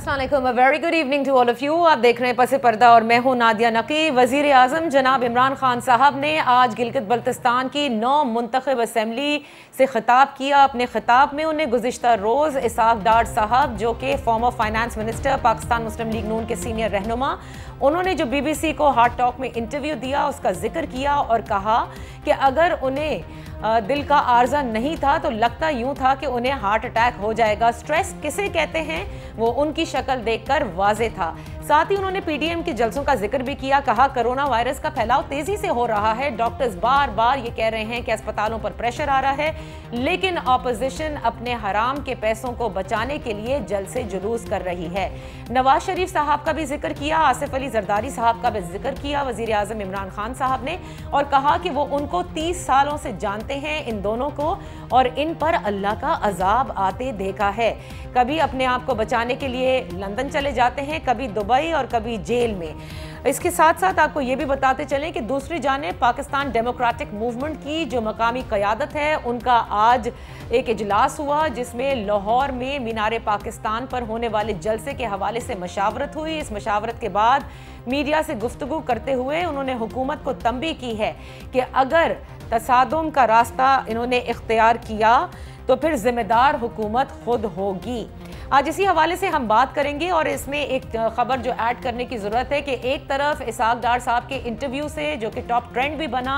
अस्सलाम very good evening to all of you. आप देख रहे हैं पसे पर्दा और मैं हूं नादिया नकी। वजीर आजम जनाब इमरान खान साहब ने आज गिलगित बल्तिस्तान की 9 मुंतखब असम्बली से खिताब किया। अपने खिताब में उन्हें गुज़िश्ता रोज़ इसाक डार साहब जो कि फॉर्मर फाइनेंस मिनिस्टर, पाकिस्तान मुस्लिम लीग नून के सीनियर रहनुमा, उन्होंने जो BBC को हार्ट टॉक में इंटरव्यू दिया उसका जिक्र किया और कहा कि अगर उन्हें दिल का आर्जा नहीं था तो लगता यूं था कि उन्हें हार्ट अटैक हो जाएगा। स्ट्रेस किसे कहते हैं वो उनकी शक्ल देखकर वाज़े था। साथ ही उन्होंने PDM के जलसों का जिक्र भी किया। कहा कोरोना वायरस का फैलाव तेजी से हो रहा है, डॉक्टर्स बार बार ये कह रहे हैं कि अस्पतालों पर प्रेशर आ रहा है, लेकिन अपोजिशन अपने हराम के पैसों को बचाने के लिए जलसे जुलूस कर रही है। नवाज शरीफ साहब का भी जिक्र किया, आसिफ अली जरदारी साहब का भी जिक्र किया वजीर आजम इमरान खान साहब ने, और कहा कि वो उनको 30 सालों से जानते हैं इन दोनों को और इन पर अल्लाह का अजाब आते देखा है। कभी अपने आप को बचाने के लिए लंदन चले जाते हैं, कभी दुबई और कभी जेल में। इसके साथ साथ आपको ये भी बताते चलें कि दूसरी जानिब पाकिस्तान डेमोक्रेटिक मूवमेंट की जो मकामी क़यादत है उनका आज एक इजलास हुआ जिसमें लाहौर में मीनार पाकिस्तान पर होने वाले जलसे के हवाले से मशावरत हुई। इस मशावरत के बाद मीडिया से गुफ्तगू करते हुए उन्होंने हुकूमत को तंबीह की है कि अगर तसादुम का रास्ता इन्होंने इख्तियार किया तो फिर जिम्मेदार हुकूमत खुद होगी। आज इसी हवाले से हम बात करेंगे और इसमें एक खबर जो ऐड करने की ज़रूरत है कि एक तरफ इसाक डार साहब के इंटरव्यू से जो कि टॉप ट्रेंड भी बना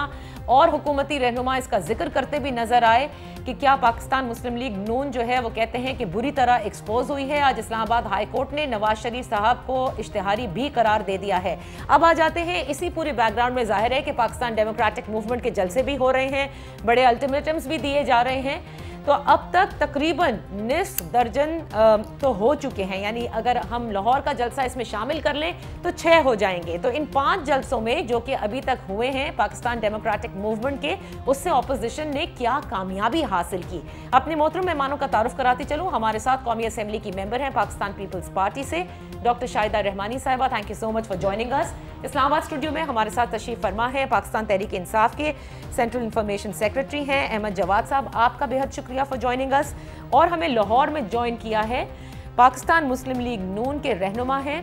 और हुकूमती रहनुमा इसका जिक्र करते भी नजर आए कि क्या पाकिस्तान मुस्लिम लीग नून जो है वो कहते हैं कि बुरी तरह एक्सपोज हुई है। आज इस्लामाबाद हाई कोर्ट ने नवाज शरीफ साहब को इश्तिहारी भी करार दे दिया है। अब आ जाते हैं इसी पूरे बैकग्राउंड में जाहिर है कि पाकिस्तान डेमोक्रेटिक मूवमेंट के जलसे भी हो रहे हैं, बड़े अल्टीमेटम्स भी दिए जा रहे हैं। तो अब तक तकरीबन निस्फ दर्जन तो हो चुके हैं, यानी अगर हम लाहौर का जलसा इसमें शामिल कर लें तो 6 हो जाएंगे। तो इन 5 जलसों में जो कि अभी तक हुए हैं पाकिस्तान डेमोक्रेटिक मूवमेंट के, उससे ऑपोजिशन ने क्या कामयाबी हासिल की। अपने मोहतरम मेहमानों का तारुफ कराती चलूँ। हमारे साथ कौमी असम्बली की मेंबर हैं पाकिस्तान पीपल्स पार्टी से डॉक्टर शाहिदा रहमानी साहिबा, thank you so much for joining us. Islamabad studio में हमारे साथ तशरीफ फरमा है पाकिस्तान तहरीक इंसाफ के सेंट्रल इंफॉर्मेशन सेक्रेटरी हैं अहमद जवाद साहब, आपका बेहद शुक्रिया फॉर जॉइनिंग अस। और हमें लाहौर में ज्वाइन किया है पाकिस्तान मुस्लिम लीग नून के रहनुमा हैं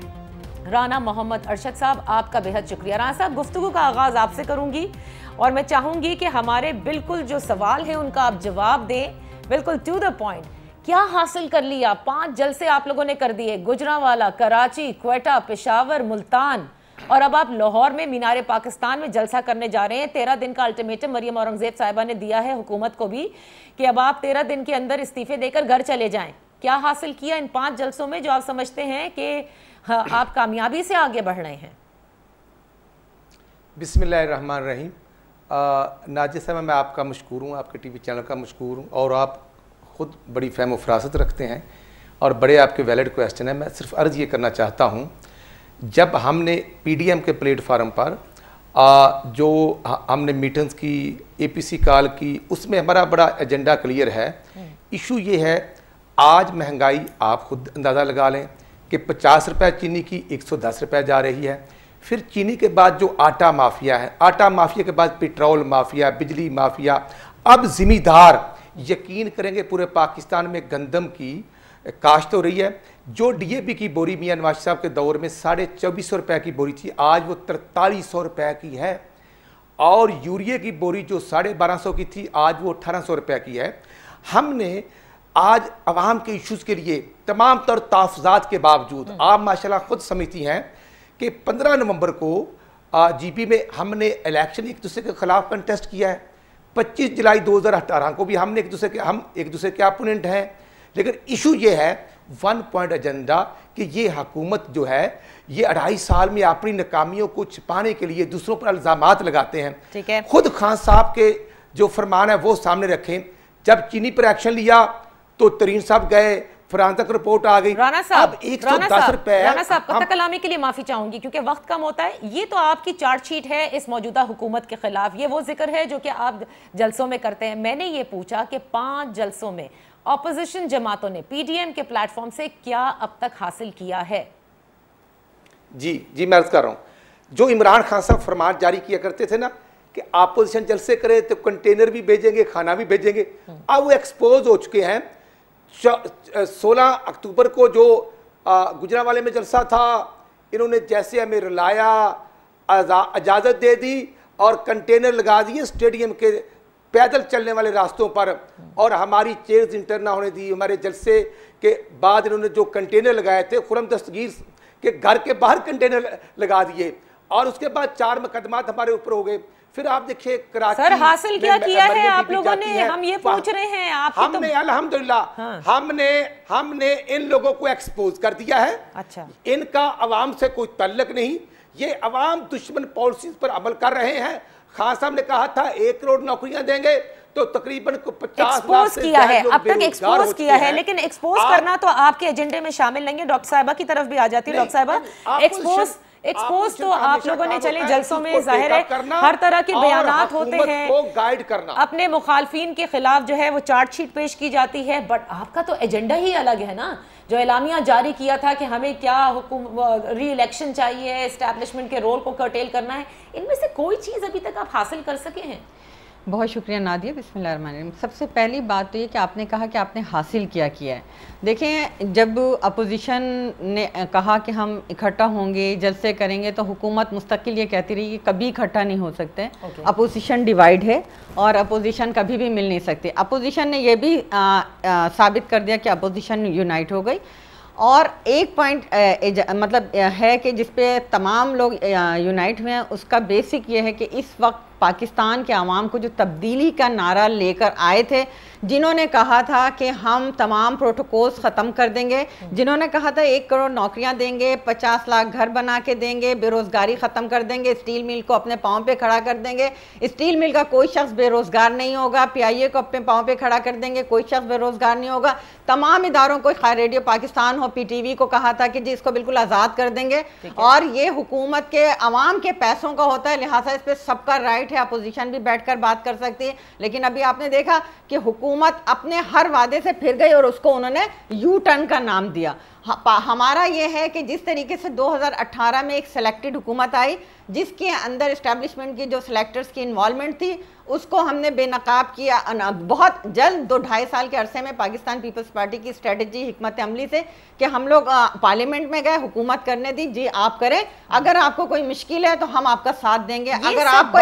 राना मोहम्मद अरशद साहब, आपका बेहद शुक्रिया। राना साहब, गुफ्तगू का आगाज़ आपसे करूंगी और मैं चाहूंगी कि हमारे बिल्कुल जो सवाल है उनका आप जवाब दें, बिल्कुल टू द पॉइंट। क्या हासिल कर लिया? 5 जलसे आप लोगों ने कर दिए, गुजरांवाला, कराची, क्वेटा, पेशावर, मुल्तान, और अब आप लाहौर में मीनार पाकिस्तान में जलसा करने जा रहे हैं। 13 दिन का अल्टीमेटम मरियम औरंगजेब साहिबा ने दिया है हुकूमत को भी कि अब आप 13 दिन के अंदर इस्तीफे देकर घर चले जाएं। क्या हासिल किया इन 5 जलसों में जो आप समझते हैं कि आप कामयाबी से आगे बढ़ रहे हैं? बिस्मिल्लाहिर्रहमानिर्रहीम। नाजिया साहब, मैं आपका मशकूर हूँ, आपके TV चैनल का मशकूर हूँ, और आप ख़ुद बड़ी फ़हम व फ़रासत रखते हैं और बड़े आपके वैलिड क्वेश्चन है। मैं सिर्फ अर्ज़ ये करना चाहता हूँ, जब हमने PDM के प्लेटफार्म पर जो हमने मीटिंग्स की, APC कॉल की, उसमें हमारा बड़ा एजेंडा क्लियर है। इशू ये है, आज महंगाई आप खुद अंदाज़ा लगा लें कि 50 रुपये चीनी की 110 रुपये जा रही है। फिर चीनी के बाद जो आटा माफिया है, आटा माफिया के बाद पेट्रोल माफिया, बिजली माफिया, अब ज़िम्मेदार यकीन करेंगे पूरे पाकिस्तान में गंदम की काश्त हो रही है। जो DAP की बोरी मियां नवाज साहब के दौर में 2450 रुपये की बोरी थी, आज वो 4300 रुपये की है। और यूरिया की बोरी जो 1250 की थी, आज वो 1800 रुपये की है। हमने आज अवाम के इश्यूज़ के लिए तमाम तर तहफ़्फ़ुज़ात के बावजूद, आप माशाल्लाह खुद समझती हैं कि 15 नवंबर को GP में हमने इलेक्शन एक दूसरे के खिलाफ कंटेस्ट किया है। 25 जुलाई 2018 को भी हमने हम एक दूसरे के अपोनेंट हैं। लेकिन इशू ये है, 1 पॉइंट एजेंडा, कि ये हुकूमत जो है ये 2.5 साल में अपनी नाकामियों को छिपाने के लिए दूसरों पर इल्ज़ामात लगाते हैं। ठीक है, खुद खान साहब के जो फरमान है वो सामने रखें। जब चीनी पर एक्शन लिया तो तरीन साहब गए, फरहान तक रिपोर्ट आ गई। राना साहब, अब 110 रुपए। राना साहब, कत्ल कलामी के लिए माफी चाहूंगी क्योंकि वक्त कम होता है। ये तो आपकी चार्जशीट है इस मौजूदा हुकूमत के खिलाफ, ये वो जिक्र है जो कि आप जलसों में करते हैं। मैंने ये पूछा कि 5 जलसों में ऑपोजिशन जमातों ने PDM के प्लेटफॉर्म से क्या अब तक हासिल किया है? जी मैं अर्ज कर रहा हूँ, जो इमरान खान साहब फरमान जारी किया करते थे ना कि अपोजिशन जलसे करे तो कंटेनर भी भेजेंगे, खाना भी भेजेंगे, अब वो एक्सपोज हो चुके हैं। 16 अक्टूबर को जो गुजरांवाले में जलसा था, इन्होंने जैसे हमें रुलाया, इजाज़त दे दी और कंटेनर लगा दिए स्टेडियम के पैदल चलने वाले रास्तों पर, और हमारी चेयर्स इंटर ना होने दी। हमारे जलसे के बाद इन्होंने जो कंटेनर लगाए थे, खुर्रम दस्तगीर के घर के बाहर कंटेनर लगा दिए, और उसके बाद 4 मुकदमात हमारे ऊपर हो गए। फिर आप देखिए कराची सर हासिल क्या किया है आप लोगों ने, हम ये पूछ रहे हैं आपकी। हमने अल्हम्दुलिल्लाह हमने इन लोगों को एक्सपोज कर दिया है। अच्छा, इनका अवाम से कोई तल्लक नहीं, ये अवाम दुश्मन पॉलिसीज पर अमल कर रहे हैं। खान साहब ने कहा था 1 करोड़ नौकरियां देंगे, तो तकरीबन 50 लाख से किया है, अब तक एक्सपोज किया है, हैं। लेकिन एक्सपोज करना तो आपके एजेंडे में शामिल नहीं है। डॉक्टर साहिबा की तरफ भी आ जाती है। डॉक्टर साहिबा, एक्सपोज तो आप लोगों ने चले जलसों में, जाहिर है हर तरह के बयानात होते हैं, को गाइड करना, अपने मुखालफिन के खिलाफ जो है वो चार्जशीट पेश की जाती है, बट आपका तो एजेंडा ही अलग है ना। जो एलामिया जारी किया था कि हमें क्या री इलेक्शन चाहिए, एस्टैब्लिशमेंट के रोल को कर्टेल करना है, इनमें से कोई चीज़ अभी तक आप हासिल कर सके हैं? बहुत शुक्रिया नादिया, बिस्मिल्लाहिर्रहमानिर्रहीम। सबसे पहली बात तो ये कि आपने कहा कि आपने हासिल क्या किया है। देखें, जब अपोजिशन ने कहा कि हम इकट्ठा होंगे, जलसे करेंगे, तो हुकूमत मुस्तकिल ये कहती रही कि कभी इकट्ठा नहीं हो सकते। अपोजिशन डिवाइड है और अपोजिशन कभी भी मिल नहीं सकती। अपोजिशन ने यह भी साबित कर दिया कि अपोजिशन यूनाइट हो गई। और एक पॉइंट मतलब है कि जिस पे तमाम लोग यूनाइट हुए हैं, उसका बेसिक ये है कि इस वक्त पाकिस्तान के अवाम को जो तब्दीली का नारा लेकर आए थे, जिन्होंने कहा था कि हम तमाम प्रोटोकॉल्स ख़त्म कर देंगे, जिन्होंने कहा था 1 करोड़ नौकरियां देंगे, 50 लाख घर बना के देंगे, बेरोज़गारी ख़त्म कर देंगे, स्टील मिल को अपने पाँव पे खड़ा कर देंगे, स्टील मिल का कोई शख्स बेरोज़गार नहीं होगा, PIA को अपने पाँव पे खड़ा कर देंगे, कोई शख्स बेरोज़गार नहीं होगा, तमाम इदारों को, रेडियो पाकिस्तान हो, PTV को कहा था कि जी इसको बिल्कुल आज़ाद कर देंगे, और ये हुकूमत के अवाम के पैसों का होता है, लिहाजा इस पर सबका राइट है, अपोजिशन भी बैठकर बात कर सकती है। लेकिन अभी आपने देखा कि हुकूमत अपने हर वादे से फिर गई और उसको उन्होंने यू टर्न का नाम दिया। हमारा ये है कि जिस तरीके से 2018 में एक सिलेक्टेड हुकूमत आई, जिसके अंदर इस्टेब्लिशमेंट की जो सिलेक्टर्स की इन्वॉल्वमेंट थी, उसको हमने बेनकाब किया। बहुत जल्द 2-2.5 साल के अरसे में पाकिस्तान पीपल्स पार्टी की स्ट्रेटजी, हिकमत अमली से कि हम लोग पार्लियामेंट में गए, हुकूमत करने दी, जी आप करें, अगर आपको कोई मुश्किल है तो हम आपका साथ देंगे। अगर आपको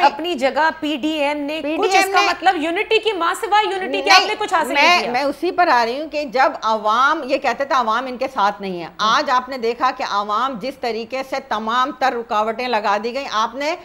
अपनी जगह PDM ने कुछ, इसका मतलब यूनिटी की मां सिवाय यूनिटी के आपने कुछ हासिल नहीं किया। मैं उसी पर आ रही हूँ कि जब अवाम ये कहते थे अवाम इनके साथ नहीं है, आज आपने देखा कि अवाम जिस तरीके से तमाम तर रुकावटें लगा दी गई। आपने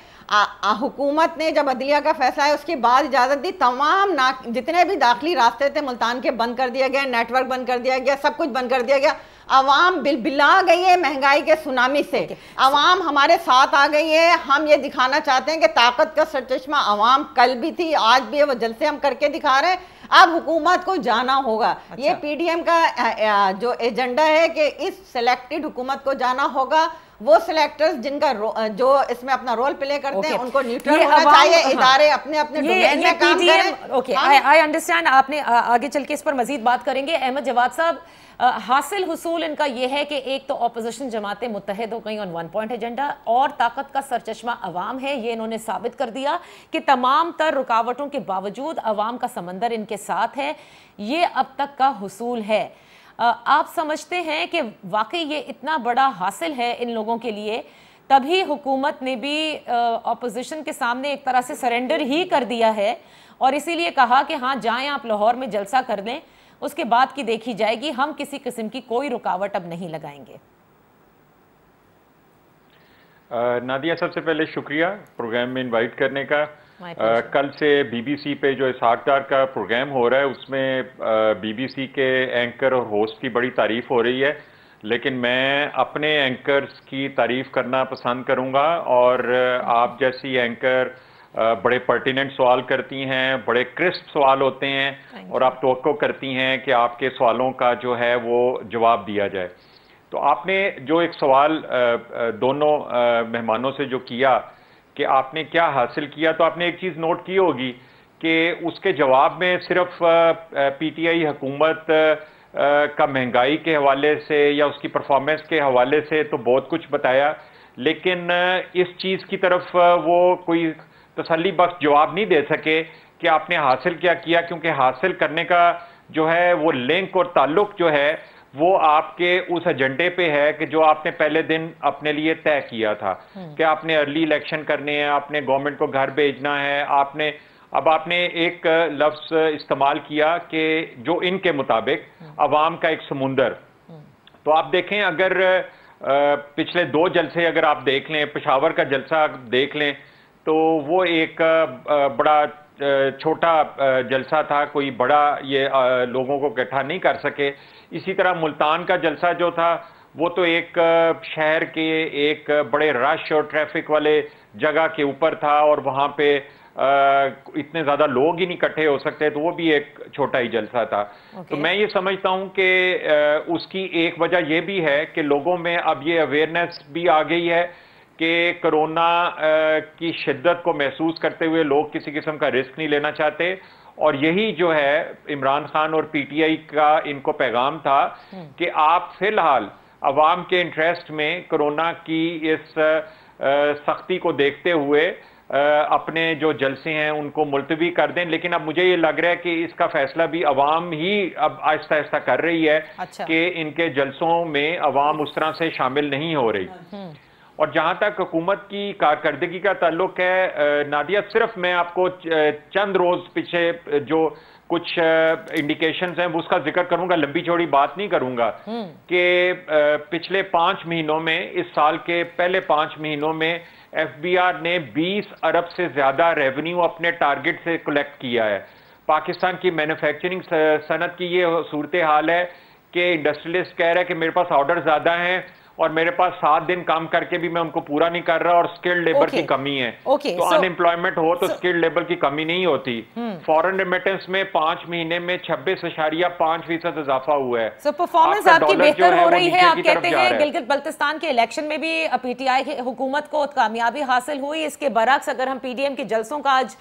हुकूमत ने जब अदलिया का फैसला है उसके बाद इजाज़त दी, तमाम जितने भी दाखिली रास्ते थे मुल्तान के बंद कर दिया गया, नेटवर्क बंद कर दिया गया, सब कुछ बंद कर दिया गया। अवाम बिलबिला गई है महंगाई के सुनामी से, अवाम हमारे साथ आ गई है। हम ये दिखाना चाहते हैं कि ताकत का सरचश्मा अवाम कल भी थी, आज भी है, वो जलसे हम करके दिखा रहे हैं। अब हुकूमत को जाना होगा। अच्छा। ये PDM का जो एजेंडा है कि इस सिलेक्टेड हुकूमत को जाना होगा, वो सिलेक्टर्स जिनका जो इसमें अपना रोल प्ले करते हैं उनको न्यूट्रल होना चाहिए, इदारे अपने अपने डोमेन में काम करें। Okay, I understand. आपने आगे चल के इस पर मजीद बात करेंगे। अहमद जवाद साहब, हासिल हुसूल इनका यह है कि एक तो अपोजिशन जमातें मुत्तहिद हो गई ऑन 1 पॉइंट एजेंडा, और ताकत का सरचश्मा अवाम है। ये इन्होंने साबित कर दिया कि तमाम तर रुकावटों के बावजूद अवाम का समंदर इनके साथ है। ये अब तक का हुसूल है। आप समझते हैं कि वाकई ये इतना बड़ा हासिल है इन लोगों के लिए, तभी हुकूमत ने भी अपोजिशन के सामने एक तरह से सरेंडर ही कर दिया है, और इसीलिए कहा कि हाँ जाएं आप लाहौर में जलसा कर लें, उसके बाद की देखी जाएगी, हम किसी किस्म की कोई रुकावट अब नहीं लगाएंगे। नादिया, सबसे पहले शुक्रिया प्रोग्राम में इनवाइट करने का। कल से BBC पे जो इसहाकदार का प्रोग्राम हो रहा है उसमें BBC के एंकर और होस्ट की बड़ी तारीफ हो रही है, लेकिन मैं अपने एंकर्स की तारीफ करना पसंद करूंगा। और आप जैसी एंकर बड़े पर्टिनेंट सवाल करती हैं, बड़े क्रिस्प सवाल होते हैं, और आप तवक्को करती हैं कि आपके सवालों का जो है वो जवाब दिया जाए। तो आपने जो एक सवाल दोनों मेहमानों से जो किया कि आपने क्या हासिल किया, तो आपने एक चीज़ नोट की होगी कि उसके जवाब में सिर्फ PTI हुकूमत का महंगाई के हवाले से या उसकी परफॉर्मेंस के हवाले से तो बहुत कुछ बताया, लेकिन इस चीज़ की तरफ वो कोई तसल्ली बख्श जवाब नहीं दे सके कि आपने हासिल क्या किया, क्योंकि हासिल करने का जो है वो लिंक और ताल्लुक जो है वो आपके उस एजेंडे पे है कि जो आपने पहले दिन अपने लिए तय किया था कि आपने अर्ली इलेक्शन करने हैं, आपने गवर्नमेंट को घर भेजना है, आपने एक लफ्ज इस्तेमाल किया कि जो इनके मुताबिक अवाम का एक समुंदर। तो आप देखें, अगर पिछले 2 जलसे अगर आप देख लें, पेशावर का जलसा देख लें, तो वो एक बड़ा छोटा जलसा था, कोई बड़ा ये लोगों को इकट्ठा नहीं कर सके। इसी तरह मुल्तान का जलसा जो था वो तो एक शहर के एक बड़े रश और ट्रैफिक वाले जगह के ऊपर था और वहाँ पे इतने ज़्यादा लोग ही नहीं इकट्ठे हो सकते, तो वो भी एक छोटा ही जलसा था। तो मैं ये समझता हूँ कि उसकी एक वजह ये भी है कि लोगों में अब ये अवेयरनेस भी आ गई है कि कोरोना की शिद्दत को महसूस करते हुए लोग किसी किस्म का रिस्क नहीं लेना चाहते। और यही जो है इमरान खान और पीटीआई का इनको पैगाम था कि आप फिलहाल अवाम के इंटरेस्ट में कोरोना की इस सख्ती को देखते हुए अपने जो जलसे हैं उनको मुलतवी कर दें। लेकिन अब मुझे ये लग रहा है कि इसका फैसला भी अवाम ही अब आहिस्ता आहिस्ता कर रही है कि इनके जलसों में अवाम उस तरह से शामिल नहीं हो रही। और जहां तक हुकूमत की कारकर्दगी का ताल्लुक है नादिया, सिर्फ मैं आपको चंद रोज पीछे जो कुछ इंडिकेशंस हैं वो उसका जिक्र करूंगा, लंबी चौड़ी बात नहीं करूंगा। कि पिछले 5 महीनों में, इस साल के पहले 5 महीनों में एफबीआर ने 20 अरब से ज्यादा रेवेन्यू अपने टारगेट से कलेक्ट किया है। पाकिस्तान की मैन्युफैक्चरिंग सनत की ये सूरत हाल है कि इंडस्ट्रियलिस्ट कह रहा है कि मेरे पास ऑर्डर ज्यादा हैं और मेरे पास 7 दिन काम करके भी मैं उनको पूरा नहीं कर रहा और स्किल्ड लेबर की कमी है। तो अनएम्प्लॉयमेंट हो तो स्किल्ड लेबर की कमी नहीं होती। फॉरेन रेमिटेंस में 5 महीने में 26.5% इजाफा हुआ है। परफॉर्मेंस आपकी बेहतर हो रही है। आप कहते हैं गिलगित बल्तिस्तान के इलेक्शन में भी पीटीआई हुकूमत को कामयाबी हासिल हुई। इसके बरक्स अगर हम पीडीएम के जलसों का आज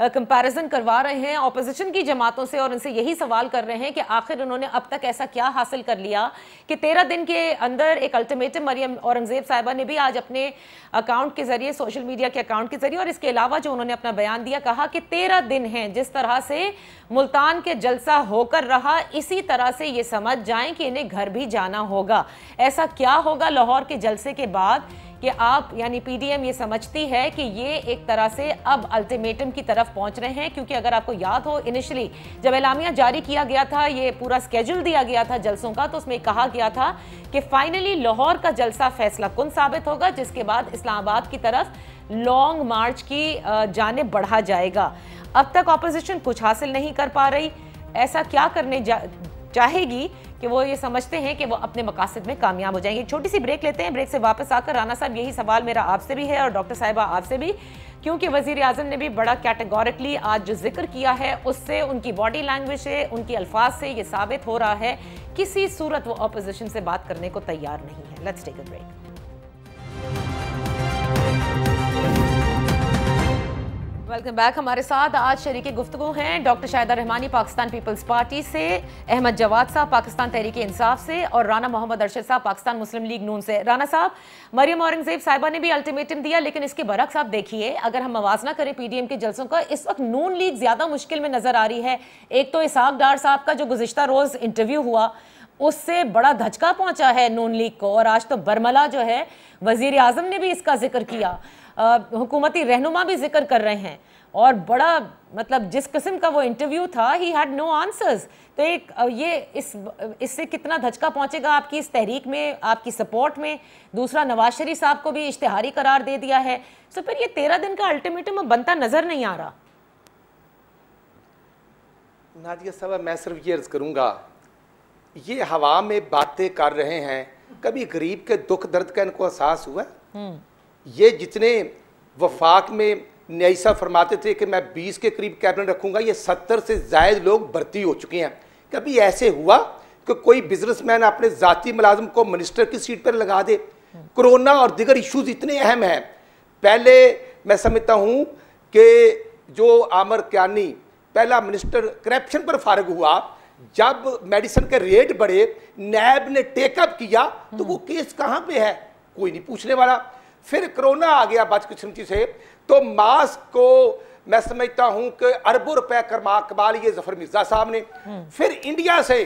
कंपैरिजन करवा रहे हैं ऑपोजिशन की जमातों से और उनसे यही सवाल कर रहे हैं कि आखिर उन्होंने अब तक ऐसा क्या हासिल कर लिया कि 13 दिन के अंदर एक अल्टीमेटम मरियम औरंगजेब साहिबा ने भी आज अपने अकाउंट के जरिए, सोशल मीडिया के अकाउंट के जरिए और इसके अलावा जो उन्होंने अपना बयान दिया, कहा कि 13 दिन हैं। जिस तरह से मुल्तान के जलसा होकर रहा, इसी तरह से ये समझ जाएं कि इन्हें घर भी जाना होगा। ऐसा क्या होगा लाहौर के जलसे के बाद कि आप यानी पीडीएम ये समझती है कि ये एक तरह से अब अल्टीमेटम की तरफ पहुंच रहे हैं? क्योंकि अगर आपको याद हो, इनिशियली जब एलामिया जारी किया गया था, ये पूरा स्केड्यूल दिया गया था जलसों का, तो उसमें कहा गया था कि फाइनली लाहौर का जलसा फैसला कुन साबित होगा, जिसके बाद इस्लामाबाद की तरफ लॉन्ग मार्च की जानिब बढ़ा जाएगा। अब तक ऑपोजिशन कुछ हासिल नहीं कर पा रही। ऐसा क्या करने चाहेगी कि वो ये समझते हैं कि वो अपने मकासद में कामयाब हो जाएंगे? छोटी सी ब्रेक लेते हैं। ब्रेक से वापस आकर राना साहब, यही सवाल मेरा आपसे भी है और डॉक्टर साहिबा आपसे भी, क्योंकि वजीर आजम ने भी बड़ा कैटेगोरिकली आज जो जिक्र किया है उससे, उनकी बॉडी लैंग्वेज से, उनकी अल्फाज से ये साबित हो रहा है किसी सूरत वो अपोजिशन से बात करने को तैयार नहीं है। Let's take a break. Welcome back. हमारे साथ आज शरीके गुफ्तगू हैं डॉक्टर शाहिदा रहमानी पाकिस्तान पीपल्स पार्टी से, अहमद जवाद साहब पाकिस्तान तहरीक इंसाफ से और राना मोहम्मद अरशद साहब पाकिस्तान मुस्लिम लीग नून से। राना साहब, मरियम औरंगजेब साहिबा ने भी अल्टीमेटम दिया, लेकिन इसके बरक्स आप देखिए, अगर हम मवाजना करें पीडीएम के जलसों का, इस वक्त नून लीग ज्यादा मुश्किल में नजर आ रही है। एक तो इसहाक डार साहब का जो गुज़िश्ता रोज इंटरव्यू हुआ, उससे बड़ा धचका पहुंचा है नून लीग को, और आज तो बरमला जो है वजीर आजम ने भी इसका जिक्र किया, हुकूमती रहनुमा भी जिक्र कर रहे हैं, और बड़ा मतलब जिस किस्म का वो इंटरव्यू था, ही हैड नो आंसर्स। तो एक ये इससे कितना धचका पहुंचेगा आपकी इस तहरीक में, आपकी सपोर्ट में? दूसरा, नवाज शरीफ साहब को भी इश्तिहारी करार दे दिया है। तो फिर ये 13 दिन का अल्टीमेटम बनता नजर नहीं आ रहा। नादिया साहब, मैं सिर्फ ये अर्ज करूंगा, ये हवा में बातें कर रहे हैं, कभी गरीब के दुख दर्द का इनको एहसास हुआ? ये जितने वफाक में न्यायसा फरमाते थे कि मैं 20 के करीब कैबिनेट रखूंगा, ये 70 से ज़ायद लोग भर्ती हो चुके हैं। कभी ऐसे हुआ कि कोई बिजनेसमैन अपने ज़ाती मुलाजिम को मिनिस्टर की सीट पर लगा दे? कोरोना और दीगर इश्यूज इतने अहम हैं। पहले मैं समझता हूँ कि जो आमर क्यानी पहला मिनिस्टर करप्शन पर फारिग हुआ, जब मेडिसिन के रेट बढ़े, नैब ने टेकअप किया, तो वो केस कहाँ पे है? कोई नहीं पूछने वाला। फिर कोरोना आ गया बदकिस्मती से, तो मास्क को मैं समझता हूं कि अरबों रुपए कमा लिए जफर मिर्जा साहब ने। फिर इंडिया से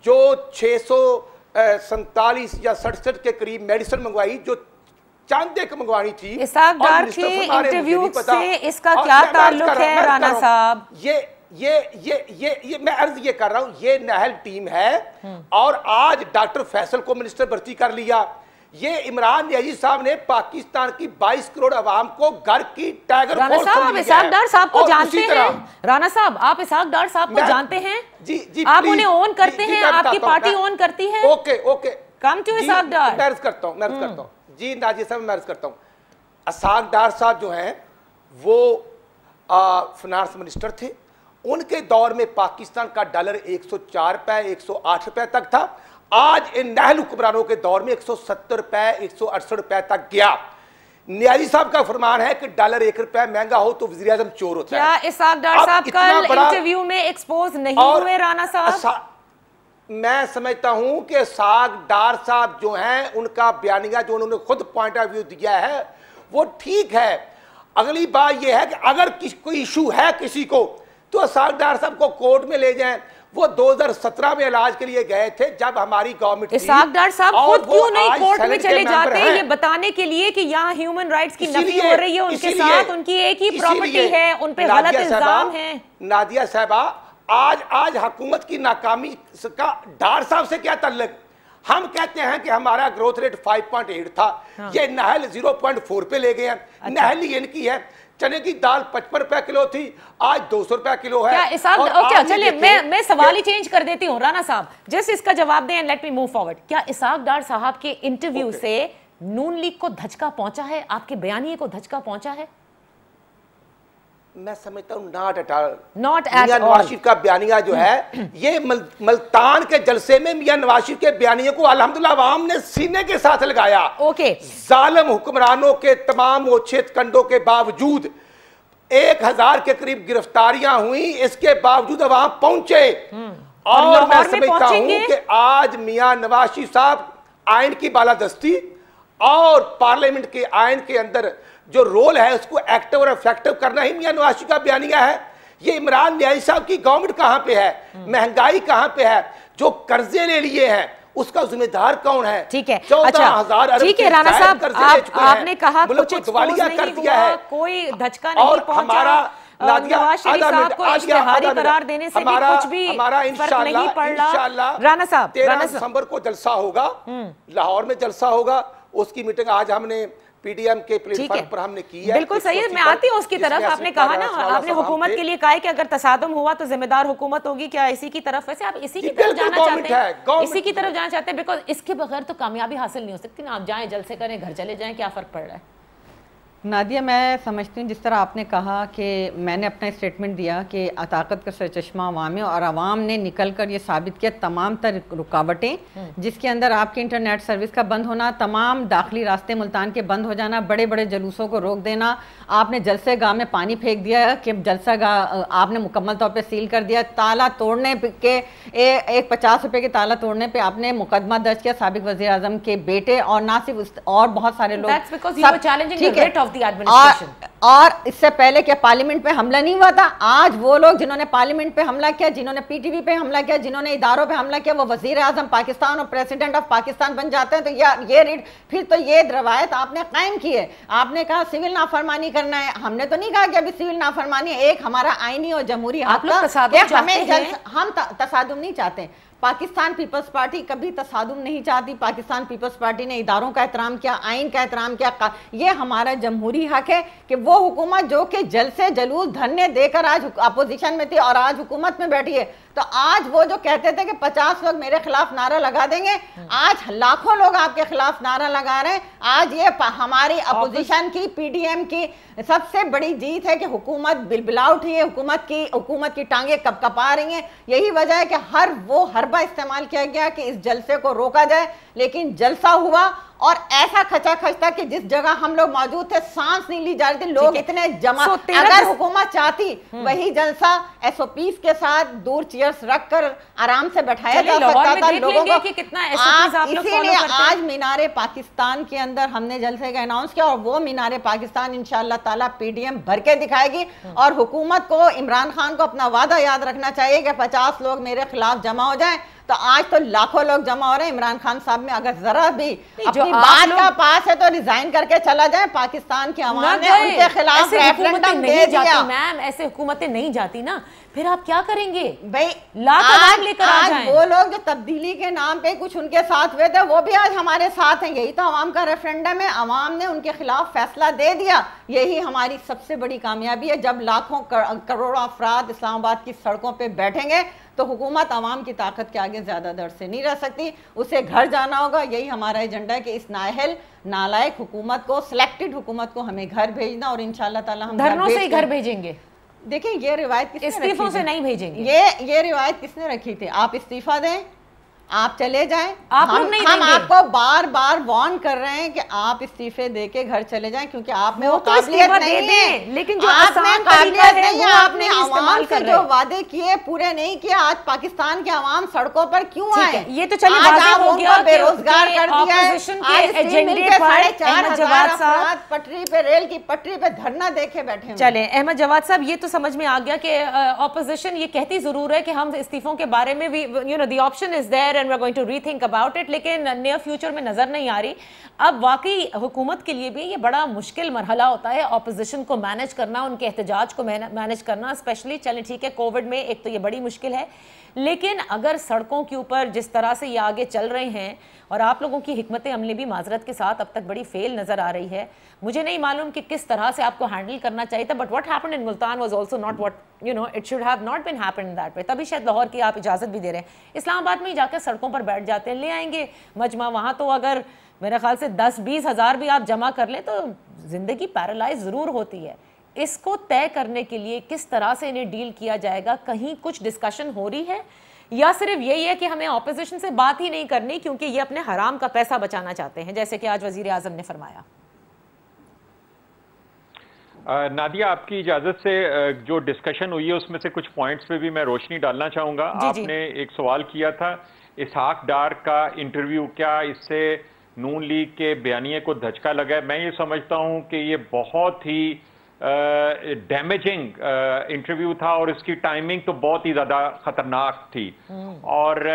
जो 600 47 या 67 के करीब मेडिसिन मंगवाई जो चंद एक मंगवानी थी। इसाक डार के इंटरव्यू से इसका क्या ताल्लुक है राना साहब? ये मैं अर्ज ये कर रहा हूं, ये नहल टीम है और आज डॉक्टर फैसल को मिनिस्टर भर्ती कर लिया। ये इमरान न्याजी साहब ने पाकिस्तान की 22 करोड़ आवाम को घर की टाइगर राना साहब, आप इसाक डार साहब को जानते हैं? राना साहब, आप इसाक डार साहब को जानते हैं? जी, आप उन्हें ओन करते हैं? आपकी पार्टी ओन करती है? ओके कम टू इसाक डार। मैं अर्ज करता हूं जी नाजिया साहब, मैं अर्ज करता हूं, इसाक डार साहब जो हैं वो फाइनेंस मिनिस्टर थे। उनके दौर में पाकिस्तान का डॉलर 104 रुपए 108 रुपए तक था। आज इन नहल हुक्मरानों के दौर में 170 रुपए 168 रुपए तक गया। न्याजी साहब का फरमान है कि डॉलर 1 रुपया महंगा हो तो वज़ीर आज़म चोर होता है। क्या इसाक डार साहब कल इंटरव्यू में एक्सपोज नहीं हुए राना साहब? मैं समझता हूं कि इसाक डार साहब जो हैं उनका बयानिया जो उन्होंने खुद पॉइंट ऑफ व्यू दिया है वो ठीक है। अगली बात यह है कि अगर कोई इशू है किसी को तो इसाक डार साहब को कोर्ट में ले जाएं। वो 2017 में इलाज के लिए गए थे जब हमारी गवर्नमेंट थी। इसाक डार साहब खुद क्यों नहीं कोर्ट में चले जाते ये बताने के लिए कि यहाँ ह्यूमन राइट्स की नफी हो रही है उनके साथ, उनकी एक ही प्रॉपर्टी है, उन पे गलत इल्जाम है। नादिया साहबा, आज हुकूमत की नाकामी का डार साहब से क्या ताल्लुक? हम कहते हैं कि हमारा ग्रोथ रेट 5.8 था। ये नहल 0.4 पे ले गए हैं। अच्छा। नहल ही इनकी है। चने की दाल 55 रुपए किलो थी, आज 200 रुपए किलो है। क्या चलिए मैं सवाल ही चेंज कर देती हूँ राना साहब, जस्ट इसका जवाब दें and let me move forward. क्या इसाक डार साहब के इंटरव्यू से नून लीग को धचका पहुंचा है? आपके बयानिए को धचका पहुंचा है? मैं समझता हूं नॉट एट ऑल। मियां नवाज शरीफ का बयानिया जो है ये मल्तान के जलसे में मियां नवाज शरीफ के बयानिए को अल्हम्दुलिल्लाह अवाम ने सीने के साथ लगाया। ओके। जालिम हुक्मरानों के तमाम ओछेत कंडों के बावजूद 1000 के करीब गिरफ्तारियां हुई, इसके बावजूद अवाम पहुंचे। और मैं समझता हूं कि आज मियां नवाज शरीफ साहब आइन की बालादस्ती और पार्लियामेंट के आइन के अंदर जो रोल है उसको एक्टिव और इफेक्टिव करना ही मियां नवाज शरीफ का बयानिया है। ये इमरान न्याजी साहब की गवर्नमेंट कहां पे है? महंगाई कहां पे है? जो कर्जे ले लिए हैं उसका जिम्मेदार कौन है? ठीक है, 14,000 अरब ठीक है राना साहब, आपने कहा कुछ दिवालिया कर दिया है, कोई धचका नहीं पहुंचा। हमारा नवाज शरीफ साहब को इश्तिहारी करार देने से भी कुछ भी फर्क नहीं पड़ रहा। राना साहब, 13 दिसंबर को जलसा होगा, लाहौर में जलसा होगा। उसकी मीटिंग आज हमने पीडीएम के प्लेटफॉर्म पर हमने की है। बिल्कुल सही है, मैं आती हूँ उसकी तरफ। आपने कहा ना, आपने हुकूमत के लिए कहा है कि अगर तसादुम हुआ तो जिम्मेदार हुकूमत होगी। क्या इसी की तरफ, वैसे आप इसी की तरफ जाना चाहते हैं? इसी की तरफ जाना चाहते हैं, बिकॉज इसके बगैर तो कामयाबी हासिल नहीं हो सकती ना। आप जाएं, जलसे करें, घर चले जाएं, क्या फर्क पड़ रहा है? नादिया, मैं समझती हूँ जिस तरह आपने कहा कि मैंने अपना स्टेटमेंट दिया कि ताकत का सरचश्मा अवाम है और अवाम ने निकल कर ये साबित किया तमाम तर रुकावटें, जिसके अंदर आपके इंटरनेट सर्विस का बंद होना, तमाम दाखिली रास्ते मुल्तान के बंद हो जाना, बड़े बड़े जलूसों को रोक देना, आपने जलसे गाह में पानी फेंक दिया कि जलसा गाह आपने मुकम्मल तौर पर सील कर दिया, ताला तोड़ने के एक 50 रुपये के ताला तोड़ने पर आपने मुकदमा दर्ज किया साबिक वज़ीर आज़म के बेटे और ना सिर्फ और बहुत सारे लोग। और इससे पहले क्या पार्लियामेंट पे हमला नहीं हुआ था? आज वो लोग जिन्होंने पार्लियामेंट पे हमला किया, जिन्होंने पीटीवी पे हमला किया, जिन्होंने इदारों पे हमला किया, वो वजीर आजम पाकिस्तान और प्रेसिडेंट ऑफ पाकिस्तान बन जाते हैं। तो यार ये रीड फिर तो ये रवायत आपने कायम की है। आपने कहा सिविल नाफरमानी करना है, हमने तो नहीं कहा कि अभी सिविल नाफरमानी है। एक हमारा आईनी और जमहूरी हक हम तसादुम नहीं चाहते। पाकिस्तान पीपल्स पार्टी कभी तसादुम नहीं चाहती। पाकिस्तान पीपल्स पार्टी ने इदारों का एहतराम किया, आइन का एहतराम किया। ये हमारा जमहूरी हक है कि वो हुकूमत जो कि जलसे जलूस धरने देकर आज अपोजिशन में थी और आज हुकूमत में बैठी है, तो आज वो जो कहते थे कि 50 लोग मेरे खिलाफ नारा लगा देंगे, आज लाखों लोग आपके खिलाफ नारा लगा रहे हैं। आज ये हमारी अपोजिशन की, पीडीएम की सबसे बड़ी जीत है कि हुकूमत बिलबिला उठी है, हुकूमत की टांगे कपकपा रही हैं। यही वजह है कि हर वो हरबा इस्तेमाल किया गया कि इस जलसे को रोका जाए, लेकिन जलसा हुआ और ऐसा खचाखच था कि जिस जगह हम लोग मौजूद थे सांस नहीं ली जा रही थी, लोग इतने जमा। अगर हुकूमत चाहती वही जलसा एसओपीज के साथ दूर चेयर्स रखकर आराम से बैठाया जा सकता था लोगों को। इसीलिए आज मीनारे पाकिस्तान के अंदर हमने जलसे का अनाउंस किया और वो मीनारे पाकिस्तान इंशाअल्लाह ताला पीडीएम भर के दिखाएगी। और हुकूमत को, इमरान खान को अपना वादा याद रखना चाहिए कि 50 लोग मेरे खिलाफ जमा हो जाए तो आज तो लाखों लोग जमा हो रहे हैं इमरान खान साहब में अगर जरा भी अपनी बात का पास है तो रिजाइन करके चला जाए। पाकिस्तान की आवाम ने उनके खिलाफ रेफरेंडम दे दिया। मैम ऐसे हुकूमतें नहीं जाती ना, फिर आप क्या करेंगे भाई? आज वो लोग जो तब्दीली के नाम पे कुछ उनके साथ हुए थे वो भी आज हमारे साथ हैं। यही तो अवाम का रेफरेंडम है, अवाम ने उनके खिलाफ फैसला दे दिया। यही हमारी सबसे बड़ी कामयाबी है। जब लाखों करोड़ों अफराद इस्लामाबाद की सड़कों पे बैठेंगे तो हुकूमत अवाम की ताकत के आगे ज्यादा दर से नहीं रह सकती, उसे घर जाना होगा। यही हमारा एजेंडा है कि इस नाअहल नालायक हुकूमत को, सिलेक्टेड हुकूमत को हमें घर भेजना, और इंशाल्लाह ताला हम धरनों से ही घर भेजेंगे। देखिए ये रिवायत किसने रखी थी? इस्तीफों से नहीं भेजेंगे। ये रिवायत किसने रखी थी? आप इस्तीफा दें, आप चले जाएं। आप लोग नहीं हम आपको बार बार वार्न कर रहे हैं कि आप इस्तीफे देके घर चले जाएं, क्योंकि आप में वो काबिलियत नहीं है। लेकिन जो आप में काबिलियत नहीं है, आपने अवाम से जो वादे किए पूरे नहीं किए। आज पाकिस्तान के अवाम सड़कों पर क्यों आए? ये तो चलिए वाज़ेह हो गया, बेरोजगार कर दिया है। आज एजेंडे पर 4,500 अफराद पटरी पे, रेल की पटरी पे धरना देखे बैठे। चले अहमद जवाद साहब, ये तो समझ में आ गया कि ऑपोजिशन ये कहती जरूर है कि हम इस्तीफों के बारे में भी, you know, the option is there and we are going to rethink about it, लेकिन नियर फ्यूचर में नजर नहीं आ रही। अब वाकई हुकूमत के लिए भी ये बड़ा मुश्किल मरहला होता है ऑपोजिशन को मैनेज करना, उनके एहतजाज को मैनेज करना, स्पेशली। चलें ठीक है, कोविड में एक तो ये बड़ी मुश्किल है, लेकिन अगर सड़कों के ऊपर जिस तरह से ये आगे चल रहे हैं और आप लोगों की हिकमत अमली भी माजरत के साथ अब तक बड़ी फेल नजर आ रही है, मुझे नहीं मालूम कि किस तरह से आपको हैंडल करना चाहिए था। But what happened in Multan was also not what, you know, it should have not been happened in that way. तभी शायद लाहौर की आप इजाजत भी दे रहे हैं। इस्लामाबाद में ही जाकर सड़कों पर बैठ जाते हैं, ले आएंगे मजमा। वहाँ तो अगर मेरे ख्याल से 10-20 हज़ार भी आप जमा कर लें तो जिंदगी पैरालाइज ज़रूर होती है। इसको तय करने के लिए किस तरह से इन्हें डील किया जाएगा, कहीं कुछ डिस्कशन हो रही है या सिर्फ यही है कि हमें ऑपोजिशन से बात ही नहीं करनी क्योंकि ये अपने हराम का पैसा बचाना चाहते हैं, जैसे कि आज वजीर आजम ने फरमाया? नादिया, आपकी इजाजत से जो डिस्कशन हुई है उसमें से कुछ पॉइंट्स पे भी मैं रोशनी डालना चाहूंगा। आपने एक सवाल किया था इसहाक डार का इंटरव्यू, क्या इससे नून लीग के बयानिए को धचका लगा है? मैं ये समझता हूं कि ये बहुत ही डैमेजिंग इंटरव्यू था और इसकी टाइमिंग तो बहुत ही ज़्यादा ख़तरनाक थी। और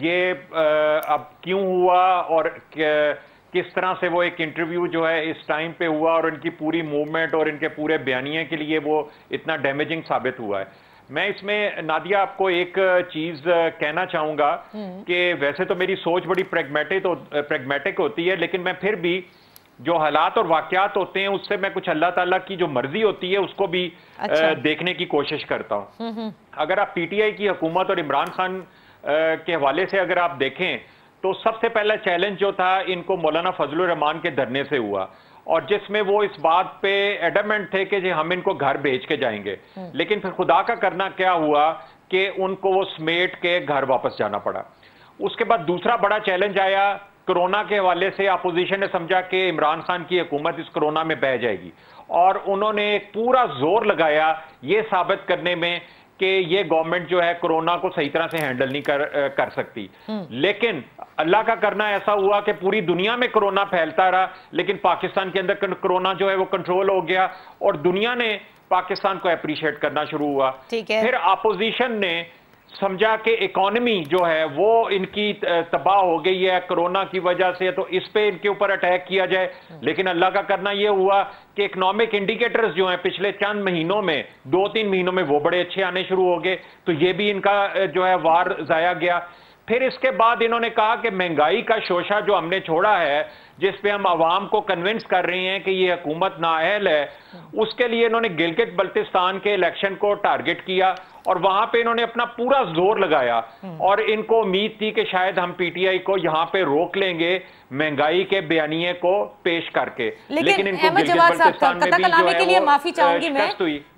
ये अब क्यों हुआ और किस तरह से वो एक इंटरव्यू जो है इस टाइम पे हुआ और इनकी पूरी मूवमेंट और इनके पूरे बयानिए के लिए वो इतना डैमेजिंग साबित हुआ है। मैं इसमें नादिया आपको एक चीज़ कहना चाहूँगा कि वैसे तो मेरी सोच बड़ी प्रैग्मेटिक होती है, लेकिन मैं फिर भी जो हालात और वाकयात होते हैं उससे मैं कुछ अल्लाह ताला की जो मर्जी होती है उसको भी देखने की कोशिश करता हूं। अगर आप पीटीआई की हुकूमत और इमरान खान के हवाले से अगर आप देखें तो सबसे पहला चैलेंज जो था इनको मौलाना फजलुर रहमान के धरने से हुआ, और जिसमें वो इस बात पे एडमेंट थे कि हम इनको घर भेज के जाएंगे। लेकिन फिर खुदा का करना क्या हुआ कि उनको वो समेट के घर वापस जाना पड़ा। उसके बाद दूसरा बड़ा चैलेंज आया कोरोना के हवाले से। अपोजिशन ने समझा कि इमरान खान की हुकूमत इस कोरोना में बह जाएगी और उन्होंने पूरा जोर लगाया ये साबित करने में कि ये गवर्नमेंट जो है कोरोना को सही तरह से हैंडल नहीं कर सकती। लेकिन अल्लाह का करना ऐसा हुआ कि पूरी दुनिया में कोरोना फैलता रहा, लेकिन पाकिस्तान के अंदर कोरोना जो है वो कंट्रोल हो गया और दुनिया ने पाकिस्तान को अप्रिशिएट करना शुरू हुआ। फिर अपोजिशन ने समझा कि इकोनॉमी जो है वो इनकी तबाह हो गई है कोरोना की वजह से, तो इस पे इनके ऊपर अटैक किया जाए। लेकिन अल्लाह का करना ये हुआ कि इकोनॉमिक इंडिकेटर्स जो हैं पिछले चंद महीनों में, 2-3 महीनों में वो बड़े अच्छे आने शुरू हो गए, तो ये भी इनका जो है वार जाया गया। फिर इसके बाद इन्होंने कहा कि महंगाई का शोशा जो हमने छोड़ा है, जिस पे हम आवाम को कन्विंस कर रहे हैं कि ये हुकूमत नाअहल है, उसके लिए इन्होंने गिलगित बल्तिस्तान के इलेक्शन को टारगेट किया और वहां पे इन्होंने अपना पूरा जोर लगाया और इनको उम्मीद थी कि शायद हम पीटीआई को यहां पे रोक लेंगे महंगाई के बयानिए को पेश करके। लेकिन इनको गिलगित बल्तिस्तान में भी जो है के लिए माफी चाहूंगी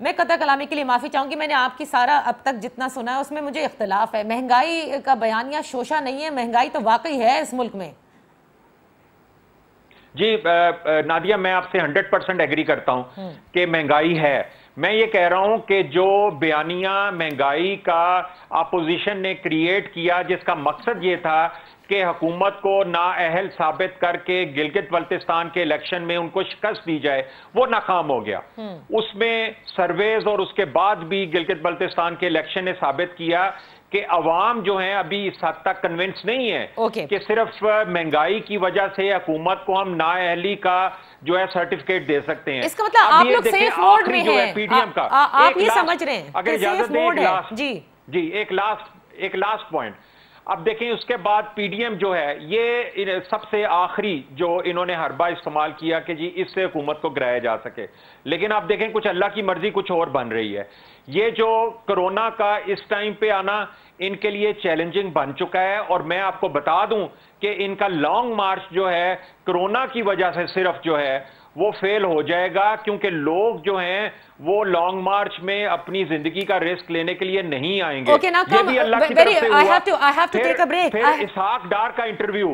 मैं कतई कलामी के लिए माफी चाहूंगी। मैंने आपकी सारा अब तक जितना सुना है उसमें मुझे इख्तिलाफ है। महंगाई का बयानिया शोशा नहीं है, महंगाई तो वाकई है इस मुल्क में। जी नादिया, मैं आपसे 100% एग्री करता हूं कि महंगाई है। मैं ये कह रहा हूं कि जो बयानिया महंगाई का अपोजिशन ने क्रिएट किया, जिसका मकसद ये था कि हुकूमत को नाअहल साबित करके गिलगित बल्तिस्तान के इलेक्शन में उनको शिकस्त दी जाए, वो नाकाम हो गया। उसमें सर्वेज और उसके बाद भी गिलगित बल्तिस्तान के इलेक्शन ने साबित किया कि अवाम जो है अभी इस हद तक कन्विंस नहीं है कि सिर्फ महंगाई की वजह से हुकूमत को हम नाअहली का जो है सर्टिफिकेट दे सकते हैं। इसका मतलब आप लोग सेफ मोड में हैं, पीडीएम का आप ये समझ रहे हैं अगर इजाजत दें जी एक लास्ट पॉइंट। अब देखें उसके बाद पीडीएम जो है ये सबसे आखिरी जो इन्होंने हरबा इस्तेमाल किया कि जी इससे हुकूमत को गिराया जा सके, लेकिन आप देखें कुछ अल्लाह की मर्जी कुछ और बन रही है। ये जो कोरोना का इस टाइम पे आना इनके लिए चैलेंजिंग बन चुका है, और मैं आपको बता दूं कि इनका लॉन्ग मार्च जो है कोरोना की वजह से सिर्फ जो है वो फेल हो जाएगा, क्योंकि लोग जो हैं वो लॉन्ग मार्च में अपनी जिंदगी का रिस्क लेने के लिए नहीं आएंगे। ये भी अल्लाह की तरफ से हुआ। फिर इसहाक डार का इंटरव्यू,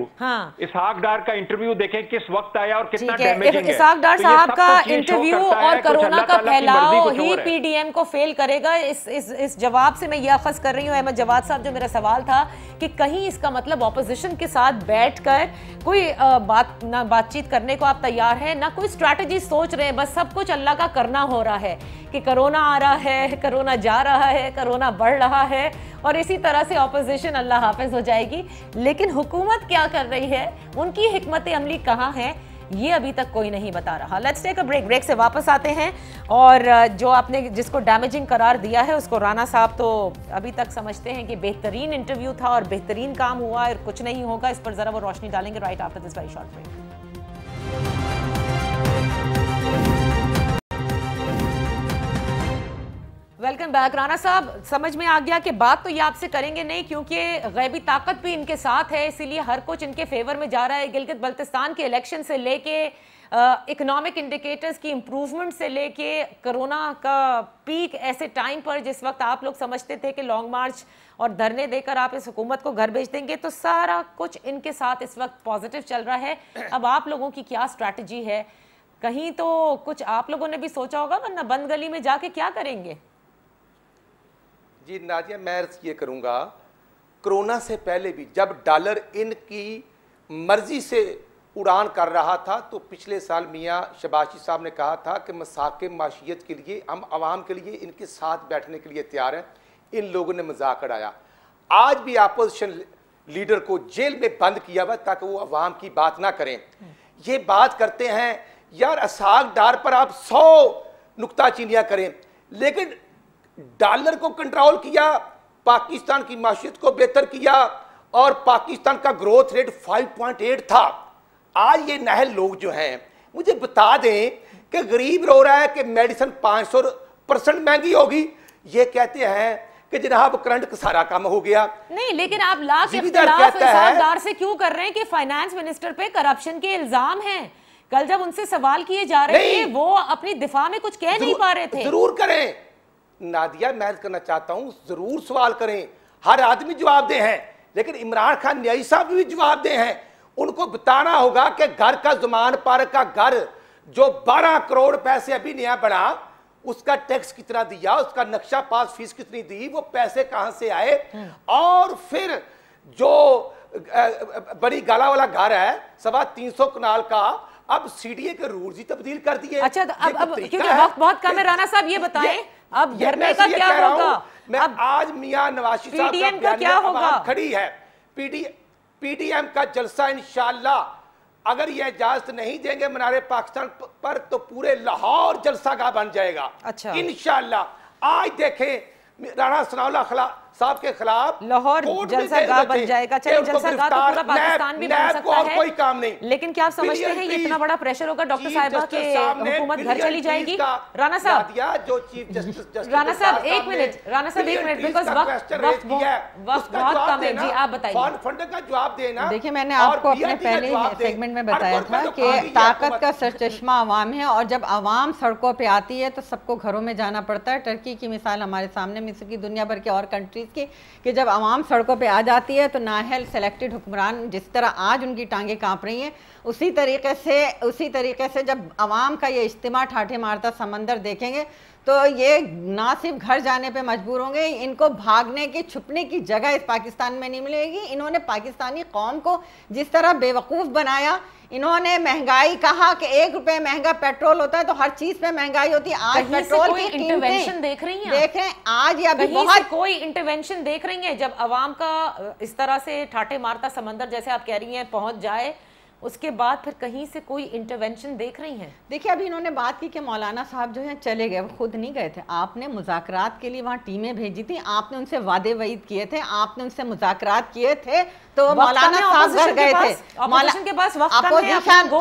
इसहाक डार का इंटरव्यू देखें किस वक्त आया और कितना डैमेजिंग है। इसहाक डार साहब का इंटरव्यू और कोरोना का फैलाव ही पीडीएम को फेल करेगा। इस जवाब से मैं ये अखज़ कर रही हूँ अहमद जवाद साहब, जो मेरा सवाल था कि कहीं इसका मतलब ऑपोजिशन के साथ बैठकर कोई बातचीत करने को आप तैयार हैं, ना कोई स्ट्रैटेजी सोच रहे हैं, बस सब कुछ अल्लाह का करना हो रहा है कि कोरोना आ रहा है, कोरोना जा रहा है, कोरोना बढ़ रहा है, और इसी तरह से ऑपोजिशन अल्लाह हाफिज हो जाएगी। लेकिन हुकूमत क्या कर रही है, उनकी हिकमत अमली कहाँ है, ये अभी तक कोई नहीं बता रहा। लेट्स टेक अ ब्रेक से वापस आते हैं। और जो आपने जिसको डैमेजिंग करार दिया है उसको राना साहब तो अभी तक समझते हैं कि बेहतरीन इंटरव्यू था और बेहतरीन काम हुआ और कुछ नहीं होगा, इस पर जरा वो रोशनी डालेंगे right after this very short break. Welcome back. Rana साहब, समझ में आ गया कि बात तो ये आपसे करेंगे नहीं क्योंकि गैबी ताकत भी इनके साथ है, इसीलिए हर कुछ इनके फेवर में जा रहा है। गिलगित बल्तिस्तान के इलेक्शन से लेके इकोनॉमिक इंडिकेटर्स की इम्प्रूवमेंट से लेके कोरोना का पीक ऐसे टाइम पर जिस वक्त आप लोग समझते थे कि लॉन्ग मार्च और धरने देकर आप इस हुकूमत को घर भेज देंगे, तो सारा कुछ इनके साथ इस वक्त पॉजिटिव चल रहा है। अब आप लोगों की क्या स्ट्रैटेजी है? कहीं तो कुछ आप लोगों ने भी सोचा होगा, वरना बंद गली में जाके क्या करेंगे? जी नाजिया, मैं अर्ज ये करूँगा, कोरोना से पहले भी जब डॉलर इनकी मर्जी से उड़ान कर रहा था तो पिछले साल मियाँ शबाशी साहब ने कहा था कि मसाके माशियत के लिए हम आवाम के लिए इनके साथ बैठने के लिए तैयार हैं। इन लोगों ने मजाक उड़ाया। आज भी अपोजिशन लीडर को जेल में बंद किया हुआ ताकि वो अवाम की बात ना करें। ये बात करते हैं यार इसहाक डार पर आप 100 नुक्ताचीनियाँ करें, लेकिन डॉलर को कंट्रोल किया, पाकिस्तान की माशियत को बेहतर किया और पाकिस्तान का ग्रोथ रेट 5.8 था। आज ये नहल लोग जो हैं मुझे बता दें कि गरीब रो रहा है कि मेडिसिन 500% महंगी होगी, ये कहते हैं कि जनाब करंट का सारा काम हो गया। नहीं, लेकिन आप लाख इख्तिलाफ से क्यों कर रहे हैं कि फाइनेंस मिनिस्टर पे करप्शन के इल्जाम हैं? कल जब उनसे सवाल किए जा रहे थे वो अपनी दिफा में कुछ कह नहीं पा रहे थे। जरूर करें नादिया, मैं करना चाहता हूं, जरूर सवाल करें, हर आदमी जवाब दे हैं, लेकिन इमरान खान न्यायी साहब भी जवाब दे हैं। उनको बताना होगा कि घर का ज़मान पार्क का घर जो 12 करोड़ पैसे अभी नया बना, उसका टैक्स कितना दिया, उसका नक्शा पास फीस कितनी दी, वो पैसे कहां से आए, और फिर जो बड़ी गाला वाला घर है 325 कनाल का, अब सीडीए के रूल्स ही तब्दील कर दिए। अच्छा, अब क्योंकि वक्त बहुत कम है, राना साहब ये बताएं अब धरने का क्या होगा? मैं आज मियां नवाज शरीफ पीडीएम का क्या होगा? खड़ी है पीडीएम का जलसा इंशाअल्लाह अगर ये इजाजत नहीं देंगे मनारे पाकिस्तान पर तो पूरे लाहौर जलसागाह बन जाएगा। अच्छा, इंशाअल्लाह। आज देखें राणा सनाउल्लाह साहब के खिलाफ लाहौर जलसागाह बन जाएगा। चलिए, जलसागाह तो पूरा पाकिस्तान भी बन सकता है, कोई काम नहीं। लेकिन क्या आप समझते हैं ये इतना बड़ा प्रेशर होगा डॉक्टर साहिबा के हुकूमत घर चली जाएगी? राना साहब, जो चीफ जस्टिस राना साहब एक मिनट, राना साहब एक मिनट, बिकॉज़ वक्त बहुत कम है। जी आप बताइए। फंड का जवाब देना। देखिए, मैंने आपको अपने पहले सेगमेंट में बताया था कि ताकत का सरचश्मा अवाम है, और जब अवाम सड़कों पे आती है तो सबको घरों में जाना पड़ता है। टर्की की मिसाल हमारे सामने, मिस्र की, दुनिया भर के और कंट्रीज की, कि जब आवाम सड़कों पे आ जाती है तो नाहल सेलेक्टेड हुक्मरान जिस तरह आज उनकी टांगें कांप रही हैं, उसी तरीके से जब आवाम का ये इज्तिमा ठाठे मारता समंदर देखेंगे तो ये ना सिर्फ घर जाने पे मजबूर होंगे, इनको भागने की छुपने की जगह इस पाकिस्तान में नहीं मिलेगी। इन्होंने पाकिस्तानी कौम को जिस तरह बेवकूफ़ बनाया, इन्होंने महंगाई कहा कि 1 रुपए महंगा पेट्रोल होता है तो हर चीज पे महंगाई होती है। आज पेट्रोल की इंटरवेंशन देख रही हैं, देख रहे हैं आज या अभी बहुत कोई इंटरवेंशन देख रही हैं जब अवाम का इस तरह से ठाटे मारता समंदर जैसे आप कह रही हैं पहुंच जाए, उसके बाद फिर कहीं से कोई इंटरवेंशन देख रही हैं? देखिए अभी इन्होंने बात की कि मौलाना साहब जो हैं चले गए, वो खुद नहीं गए थे। आपने मुज़ाकरात के लिए वहाँ टीमें भेजी थी, आपने उनसे वादे वईद किए थे, आपने उनसे मुज़ाकरात किए थे, तो मौलाना साहब घर गए थे।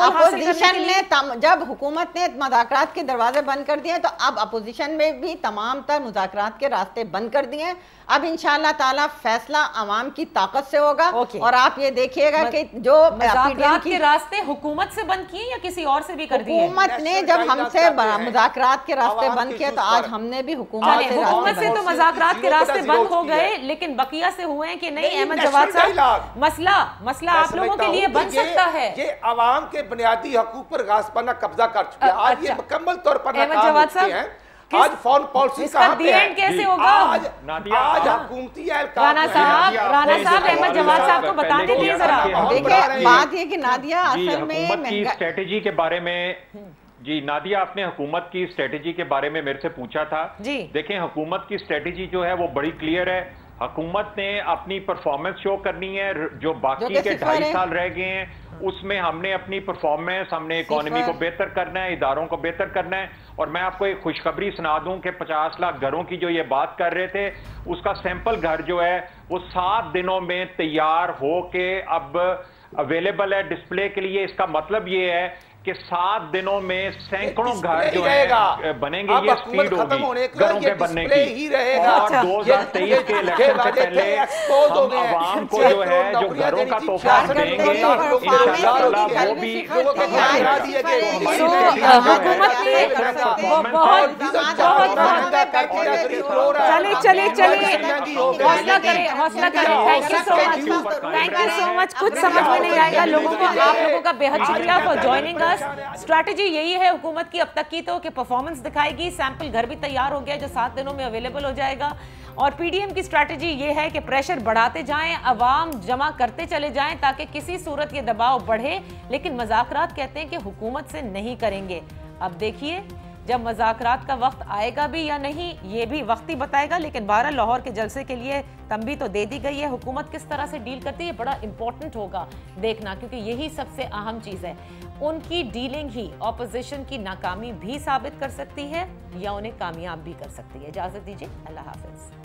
अपोजिशन ने जब हुकूमत ने मुज़ाकरात के दरवाजे बंद कर दिए तो अब अपोजिशन में भी तमाम तर मुज़ाकरात के रास्ते बंद कर दिए। अब इंशाअल्लाह ताला फैसला अवाम की ताकत से होगा। और आप ये देखिएगा कि जो मुज़ाकरात के रास्ते हुकूमत से बंद किए या किसी और से भी कर दिए? हुकूमत ने जब हमसे मुज़ाकरात के रास्ते बंद किए तो आज हमने भी हुकूमत से तो मुज़ाकरात के रास्ते बंद हो गए, लेकिन बकिया से हुए हैं कि नहीं? अहमद जवाद साहब, मसला आप लोगों के लिए बन सकता है। ये अवाम के बुनियादी हकूक पर गासपाना कब्जा कर चुके हैं। आज ये मुकम्मल तौर पर नाकाम हो चुके हैं। आज फॉरेन पॉलिसी कहां पे है? कैसे होगा? आज हुकूमती राणा साहब अहमद जवाद साहब को बताने दीजिए जरा। देखिए बात ये कि नादिया असल में हुकूमत की स्ट्रेटेजी के बारे में जी, नादिया आपने हुकूमत की स्ट्रेटेजी के बारे में मेरे से पूछा था जी। देखें हुकूमत की स्ट्रेटेजी जो है वो बड़ी क्लियर है। हुकूमत ने अपनी परफॉर्मेंस शो करनी है, जो बाकी के 2.5 साल रह गए हैं उसमें हमने अपनी परफॉर्मेंस, हमने इकोनॉमी को बेहतर करना है, इदारों को बेहतर करना है। और मैं आपको एक खुशखबरी सुना दूं कि 50 लाख घरों की जो ये बात कर रहे थे उसका सैंपल घर जो है वो 7 दिनों में तैयार हो के अब अवेलेबल है डिस्प्ले के लिए। इसका मतलब ये है कि 7 दिनों में सैकड़ों घर जो है बनेंगे। ये स्पीड होगी घरों के बनने की। और 2023 के इलेक्शन से पहले हम आवाम को जो है जो घरों का तोहफा देंगे इंशाअल्लाह वो भी हौसला करें। Thank you so much. कुछ समझ में नहीं आएगा लोगों को। आप लोगों का बेहद शुक्रिया फॉर ज्वाइनिंग अस। स्ट्रैटेजी यही है हुकूमत की अब तक की तो कि परफॉर्मेंस दिखाएगी, सैंपल घर भी तैयार हो गया जो 7 दिनों में अवेलेबल हो जाएगा। और पीडीएम की स्ट्रैटेजी ये है कि प्रेशर बढ़ाते जाएं, अवाम जमा करते चले जाएं ताकि किसी सूरत ये दबाव बढ़े, लेकिन मुज़ाकरात कहते हैं कि हुकूमत से नहीं करेंगे। अब देखिए जब मुज़ाकरात का वक्त आएगा भी या नहीं ये भी वक्त ही बताएगा। लेकिन 12 लाहौर के जलसे के लिए तंबी तो दे दी गई है। हुकूमत किस तरह से डील करती है बड़ा इंपॉर्टेंट होगा देखना, क्योंकि यही सबसे अहम चीज़ है। उनकी डीलिंग ही ऑपोजिशन की नाकामी भी साबित कर सकती है या उन्हें कामयाब भी कर सकती है। इजाज़त दीजिए, अल्लाह हाफ़िज़।